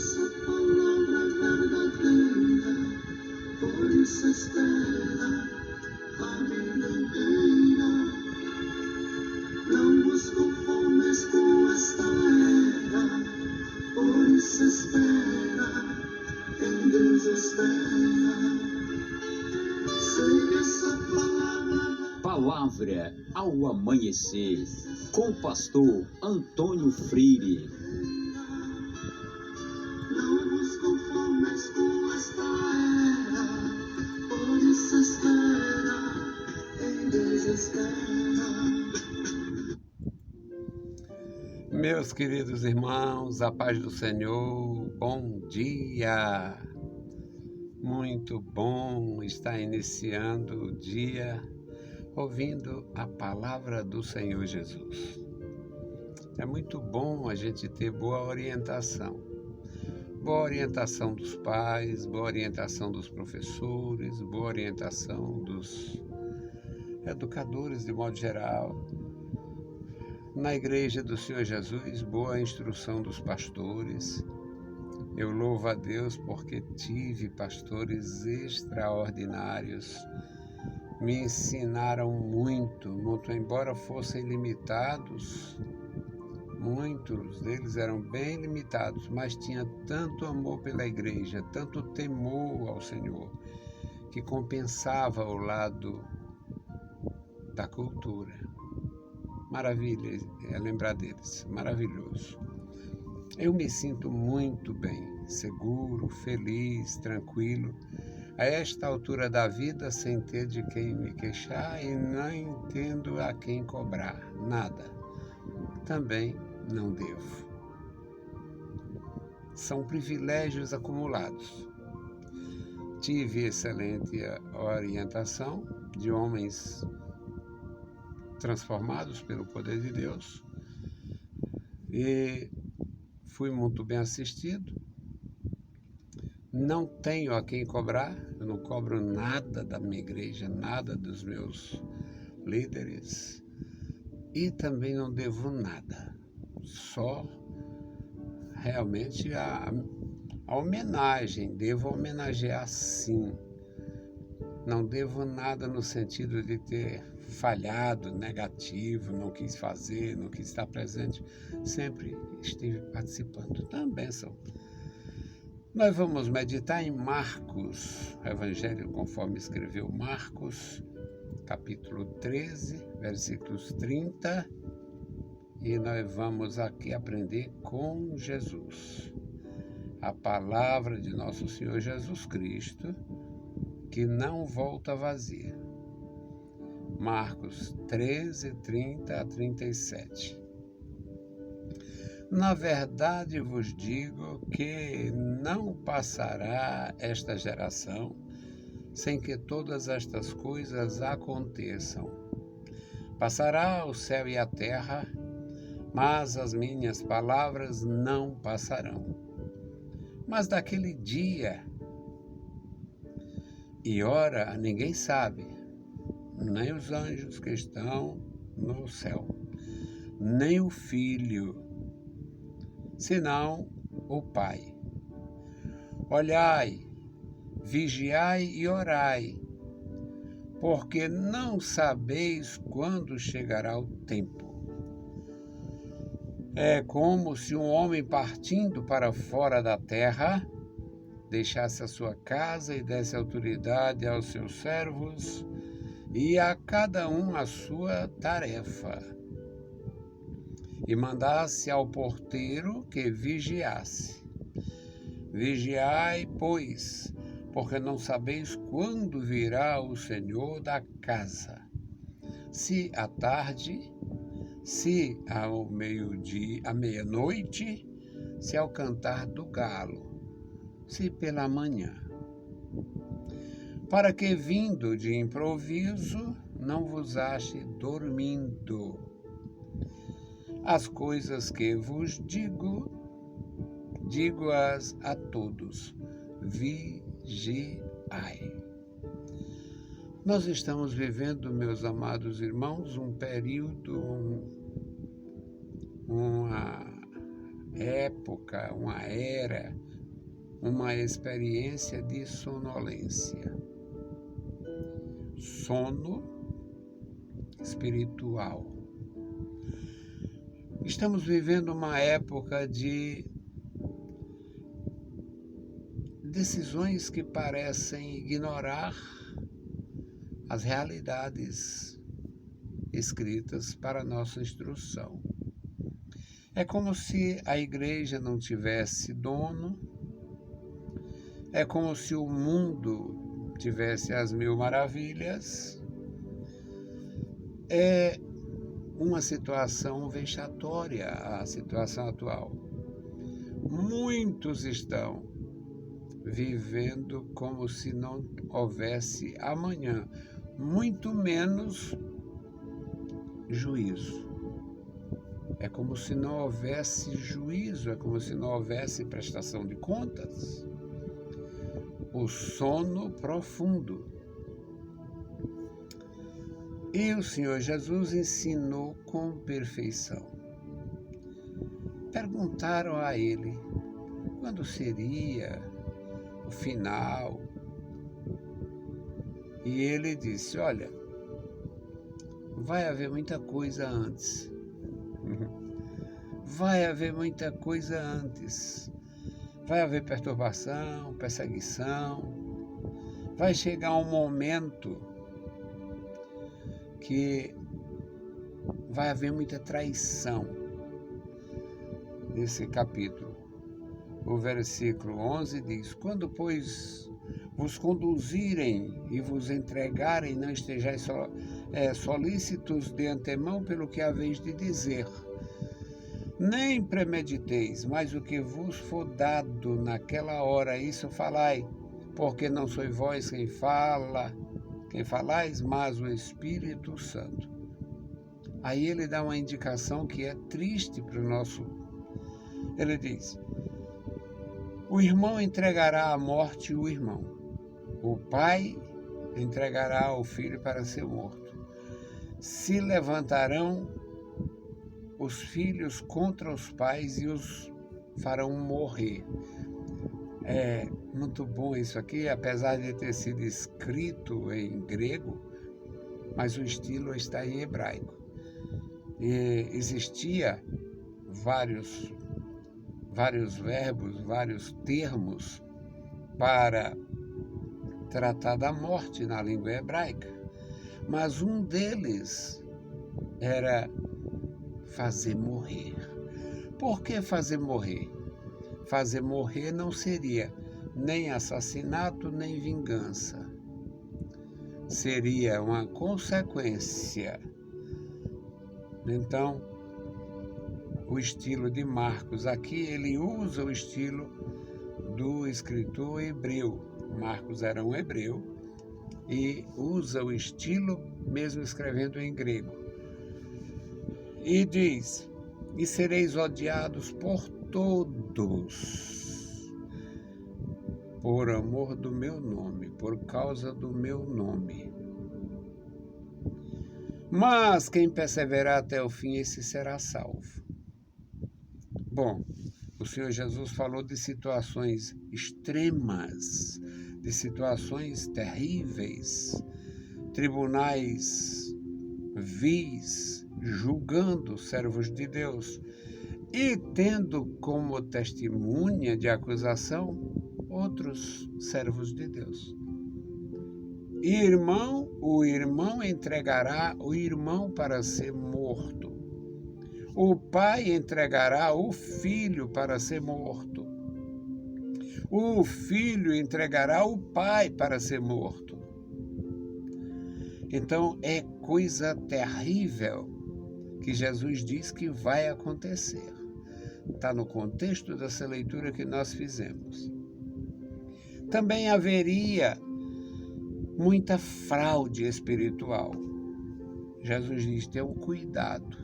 essa palavra verdadeira, por isso espera a vida inteira. Não vos conformes com esta era, por isso espera, em Deus espera. Sei que essa palavra. Palavra ao amanhecer, com o pastor Antônio Freire. Não vos conformes com esta era, por isso espera, em Deus espera. Meus queridos irmãos, a paz do Senhor, bom dia! Muito bom estar iniciando o dia ouvindo a palavra do Senhor Jesus. É muito bom a gente ter boa orientação dos pais, boa orientação dos professores, boa orientação dos educadores de modo geral. Na igreja do Senhor Jesus, boa instrução dos pastores. Eu louvo a Deus porque tive pastores extraordinários, me ensinaram muito, embora fossem limitados, muitos deles eram bem limitados, mas tinha tanto amor pela igreja, tanto temor ao Senhor, que compensava o lado da cultura. Maravilha é lembrar deles, maravilhoso. Eu me sinto muito bem, seguro, feliz, tranquilo, a esta altura da vida, sem ter de quem me queixar e não tendo a quem cobrar nada. Também não devo. São privilégios acumulados. Tive excelente orientação de homens transformados pelo poder de Deus e fui muito bem assistido. Não tenho a quem cobrar, eu não cobro nada da minha igreja, nada dos meus líderes e também não devo nada, só realmente a homenagem, devo homenagear sim. Não devo nada no sentido de ter falhado, negativo, não quis fazer, não quis estar presente. Sempre estive participando. Também são. Nós vamos meditar em Marcos, Evangelho conforme escreveu Marcos, capítulo 13, versículos 30. E nós vamos aqui aprender com Jesus. A palavra de nosso Senhor Jesus Cristo, que não volta vazia. Marcos 13, 30 a 37. Na verdade vos digo que não passará esta geração sem que todas estas coisas aconteçam. Passará o céu e a terra, mas as minhas palavras não passarão. Mas daquele dia e hora ninguém sabe, nem os anjos que estão no céu, nem o Filho, senão o Pai. Olhai, vigiai e orai, porque não sabeis quando chegará o tempo. É como se um homem partindo para fora da terra deixasse a sua casa e desse autoridade aos seus servos e a cada um a sua tarefa. E mandasse ao porteiro que vigiasse. Vigiai, pois, porque não sabeis quando virá o Senhor da casa. Se à tarde, se ao meio-dia, à meia-noite, se ao cantar do galo, se pela manhã. Para que vindo de improviso não vos ache dormindo. As coisas que vos digo-as a todos, vigiai. Nós estamos vivendo, meus amados irmãos, um período, uma época, uma era uma experiência de sonolência. Sono espiritual. Estamos vivendo uma época de decisões que parecem ignorar as realidades escritas para nossa instrução. É como se a igreja não tivesse dono, é como se o mundo tivesse as mil maravilhas. É uma situação vexatória a situação atual. Muitos estão vivendo como se não houvesse amanhã, muito menos juízo. É como se não houvesse juízo, é como se não houvesse prestação de contas. O sono profundo. E o Senhor Jesus ensinou com perfeição. Perguntaram a ele quando seria o final. E ele disse: olha, vai haver muita coisa antes. Vai haver muita coisa antes. Vai haver perturbação, perseguição. Vai chegar um momento que vai haver muita traição. Nesse capítulo, o versículo 11 diz: quando, pois, vos conduzirem e vos entregarem, não estejais solícitos de antemão pelo que haveis de dizer. Nem premediteis, mas o que vos for dado naquela hora, isso falai, porque não sois vós quem falais, mas o Espírito Santo. Aí ele dá uma indicação que é triste para o nosso. Ele diz: o irmão entregará à morte o irmão, o pai entregará o filho para ser morto. Se levantarão os filhos contra os pais e os farão morrer. É muito bom isso aqui, apesar de ter sido escrito em grego, mas o estilo está em hebraico. E existia vários verbos, vários termos para tratar da morte na língua hebraica, mas um deles era fazer morrer. Por que fazer morrer? Fazer morrer não seria nem assassinato, nem vingança. Seria uma consequência. Então, o estilo de Marcos aqui, ele usa o estilo do escritor hebreu. Marcos era um hebreu e usa o estilo mesmo escrevendo em grego. E diz: e sereis odiados por todos, por amor do meu nome, por causa do meu nome. Mas quem perseverar até o fim, esse será salvo. Bom, o Senhor Jesus falou de situações extremas, de situações terríveis, tribunais vis, julgando servos de Deus e tendo como testemunha de acusação outros servos de Deus. O irmão entregará o irmão para ser morto. O pai entregará o filho para ser morto. O filho entregará o pai para ser morto. Então é coisa terrível que Jesus diz que vai acontecer. Está no contexto dessa leitura que nós fizemos. Também haveria muita fraude espiritual. Jesus diz: tenham cuidado.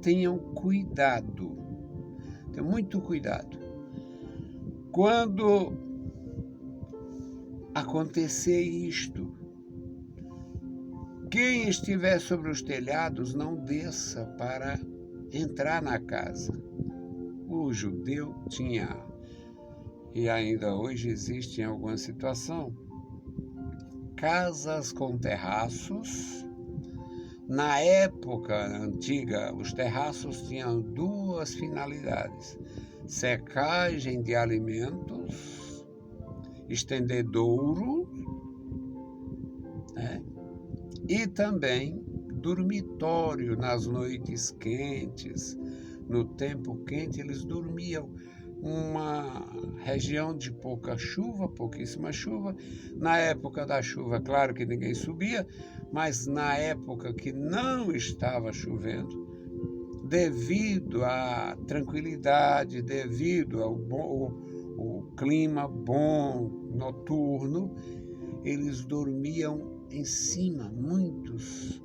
Tenham cuidado. Tenham muito cuidado. Quando acontecer isto, quem estiver sobre os telhados não desça para entrar na casa. O judeu tinha e ainda hoje existe em alguma situação, casas com terraços. Na época antiga, os terraços tinham duas finalidades: secagem de alimentos, estendedouro, né? E também dormitório nas noites quentes. No tempo quente, eles dormiam. Uma região de pouca chuva, pouquíssima chuva. Na época da chuva, claro que ninguém subia, mas na época que não estava chovendo, devido à tranquilidade, devido ao clima bom noturno, eles dormiam em cima, muitos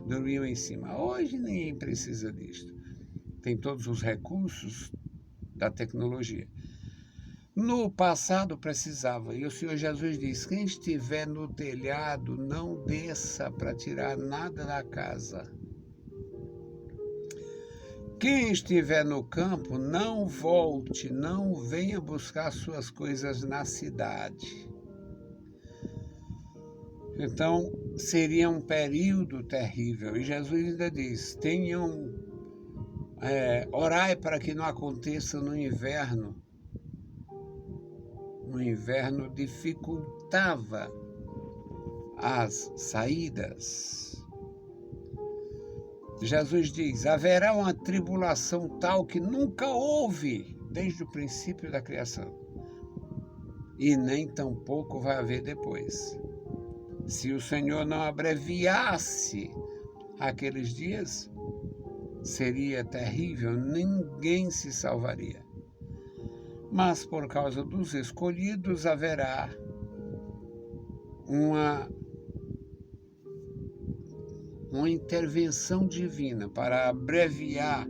dormiam em cima. Hoje ninguém precisa disso. Tem todos os recursos da tecnologia. No passado precisava, e o Senhor Jesus diz: quem estiver no telhado, não desça para tirar nada da casa. Quem estiver no campo, não volte, não venha buscar suas coisas na cidade. Então, seria um período terrível. E Jesus ainda diz: orai para que não aconteça no inverno. No inverno dificultava as saídas. Jesus diz: haverá uma tribulação tal que nunca houve desde o princípio da criação, e nem tampouco vai haver depois. Se o Senhor não abreviasse aqueles dias, seria terrível, ninguém se salvaria. Mas por causa dos escolhidos haverá uma intervenção divina para abreviar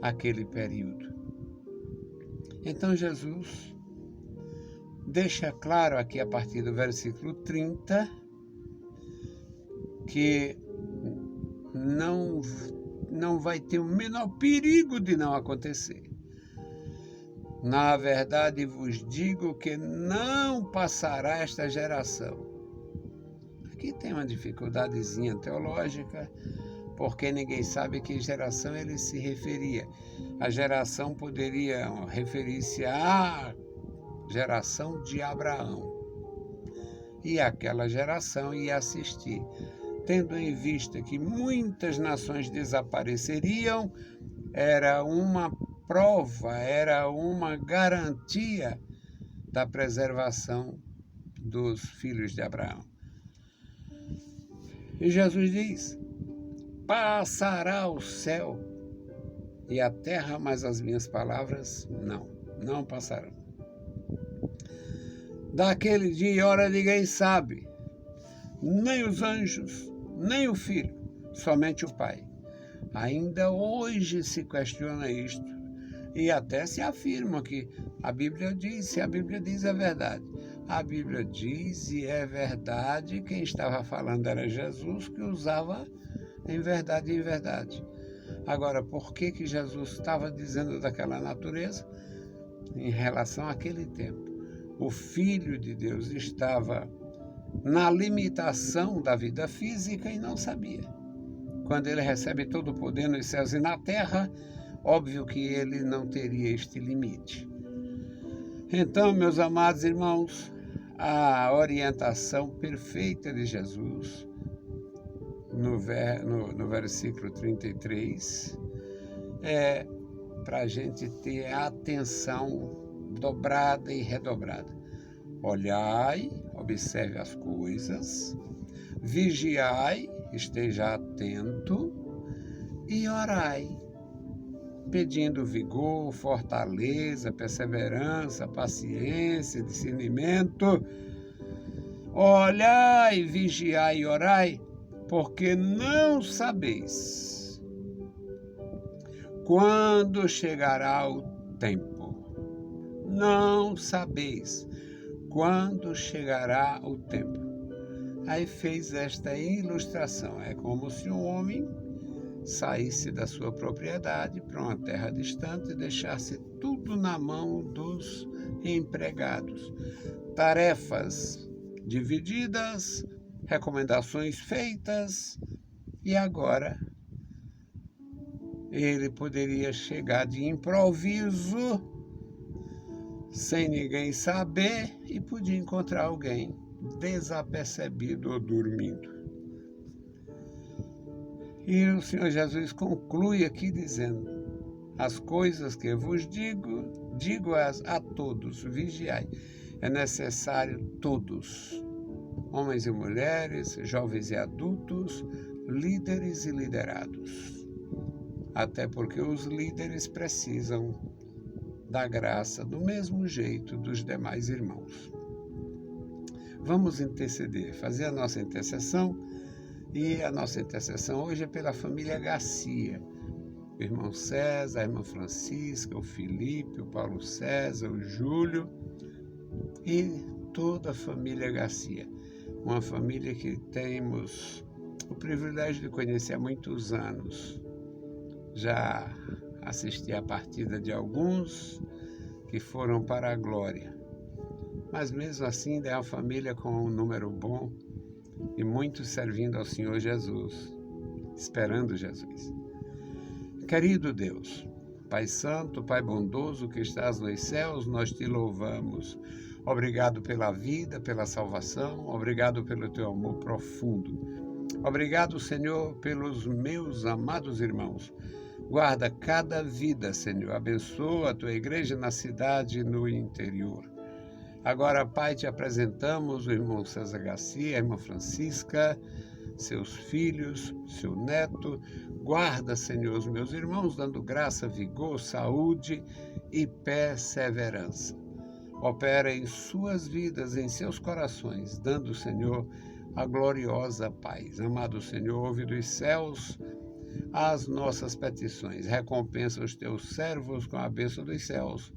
aquele período. Então Jesus deixa claro aqui a partir do versículo 30 que não vai ter o menor perigo de não acontecer. Na verdade vos digo que não passará esta geração. Aqui tem uma dificuldadezinha teológica, porque ninguém sabe que geração ele se referia. A geração poderia referir-se à geração de Abraão. E aquela geração ia assistir. Tendo em vista que muitas nações desapareceriam, era uma prova, era uma garantia da preservação dos filhos de Abraão. E Jesus diz: passará o céu e a terra, mas as minhas palavras não passarão. Daquele dia e hora ninguém sabe, nem os anjos, nem o Filho, somente o Pai. Ainda hoje se questiona isto, e até se afirma que a Bíblia diz, se a Bíblia diz é verdade. A Bíblia diz e é verdade, quem estava falando era Jesus, que usava em verdade. Agora, por que Jesus estava dizendo daquela natureza? Em relação àquele tempo. O Filho de Deus estava na limitação da vida física e não sabia. Quando ele recebe todo o poder nos céus e na terra, óbvio que ele não teria este limite. Então, meus amados irmãos, a orientação perfeita de Jesus, no versículo 33, é para a gente ter a atenção dobrada e redobrada. Olhai, observe as coisas, vigiai, esteja atento e orai, pedindo vigor, fortaleza, perseverança, paciência, discernimento. Olhai, vigiai e orai, porque não sabeis quando chegará o tempo. Não sabeis quando chegará o tempo. Aí fez esta ilustração. É como se um homem saísse da sua propriedade para uma terra distante e deixasse tudo na mão dos empregados. Tarefas divididas, recomendações feitas, e agora ele poderia chegar de improviso, sem ninguém saber, e podia encontrar alguém desapercebido ou dormindo. E o Senhor Jesus conclui aqui dizendo: as coisas que vos digo-as a todos, vigiai. É necessário todos, homens e mulheres, jovens e adultos, líderes e liderados. Até porque os líderes precisam da graça do mesmo jeito dos demais irmãos. Vamos interceder, fazer a nossa intercessão, e a nossa intercessão hoje é pela família Garcia. O irmão César, a irmã Francisca, o Felipe, o Paulo César, o Júlio e toda a família Garcia. Uma família que temos o privilégio de conhecer há muitos anos. Já assisti à partida de alguns que foram para a glória. Mas mesmo assim é uma família com um número bom e muitos servindo ao Senhor Jesus, esperando Jesus. Querido Deus, Pai Santo, Pai bondoso que estás nos céus, nós te louvamos. Obrigado pela vida, pela salvação, obrigado pelo teu amor profundo. Obrigado, Senhor, pelos meus amados irmãos. Guarda cada vida, Senhor. Abençoa a tua igreja na cidade e no interior. Agora, Pai, te apresentamos o irmão César Garcia, a irmã Francisca, seus filhos, seu neto. Guarda, Senhor, os meus irmãos, dando graça, vigor, saúde e perseverança. Opera em suas vidas, em seus corações, dando, Senhor, a gloriosa paz. Amado Senhor, ouve dos céus as nossas petições. Recompensa os teus servos com a bênção dos céus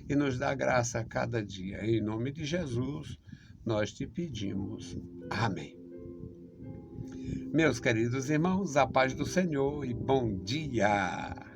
e nos dá graça a cada dia. Em nome de Jesus, nós te pedimos. Amém. Meus queridos irmãos, a paz do Senhor e bom dia!